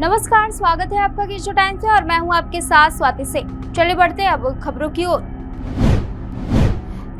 नमस्कार, स्वागत है आपका केशो टाइम्स में और मैं हूं आपके साथ स्वाति से। चलिए बढ़ते हैं अब खबरों की ओर।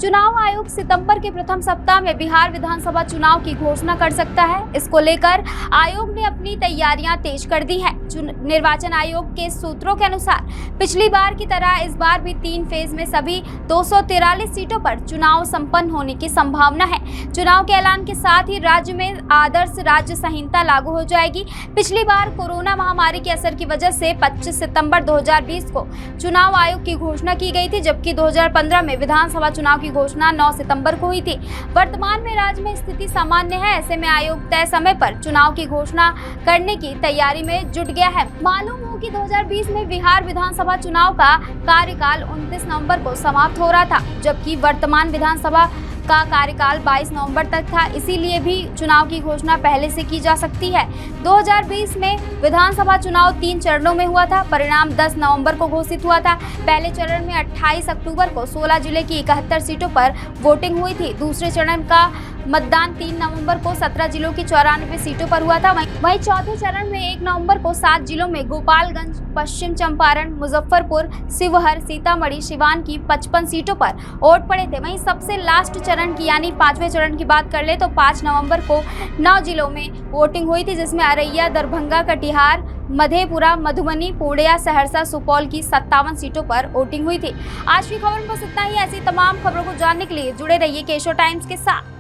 चुनाव आयोग सितंबर के प्रथम सप्ताह में बिहार विधानसभा चुनाव की घोषणा कर सकता है। इसको लेकर आयोग ने अपनी तैयारियां तेज कर दी है। निर्वाचन आयोग के सूत्रों के अनुसार पिछली बार की तरह इस बार भी 3 फेज में सभी 243 सीटों पर चुनाव संपन्न होने की संभावना है। चुनाव के ऐलान के साथ ही राज्य में आदर्श राज्य संहिता लागू हो जाएगी। पिछली बार कोरोना महामारी के असर की वजह से 25 सितंबर 2020 को चुनाव आयोग की घोषणा की गई थी, जबकि 2015 में विधानसभा चुनाव की घोषणा 9 सितंबर को हुई थी। वर्तमान में राज्य में स्थिति सामान्य है, ऐसे में आयोग तय समय पर चुनाव की घोषणा करने की तैयारी में जुट गया है। मालूम हो कि 2020 में बिहार विधानसभा चुनाव का कार्यकाल 29 नवंबर को समाप्त हो रहा था, जबकि वर्तमान विधानसभा का कार्यकाल 22 नवंबर तक था। इसीलिए भी चुनाव की घोषणा पहले से की जा सकती है। 2020 में विधानसभा चुनाव 3 चरणों में हुआ था। परिणाम 10 नवंबर को घोषित हुआ था। पहले चरण में 28 अक्टूबर को 16 जिले की 71 सीटों पर वोटिंग हुई थी। दूसरे चरण का मतदान 3 नवंबर को 17 जिलों की 94 सीटों पर हुआ था। वहीं चौथे चरण में 1 नवंबर को 7 जिलों में गोपालगंज, पश्चिम चंपारण, मुजफ्फरपुर, शिवहर, सीतामढ़ी, सिवान की 55 सीटों पर वोट पड़े थे। वहीं सबसे लास्ट चरण की यानी 5वें चरण की बात कर ले तो 5 नवंबर को 9 जिलों में वोटिंग हुई थी, जिसमें अररिया, दरभंगा, कटिहार, मधेपुरा, मधुबनी, पूर्णिया, सहरसा, सुपौल की 57 सीटों पर वोटिंग हुई थी। आज की खबर में बस इतना ही। ऐसी तमाम खबरों को जानने के लिए जुड़े रहिए केशो टाइम्स के साथ।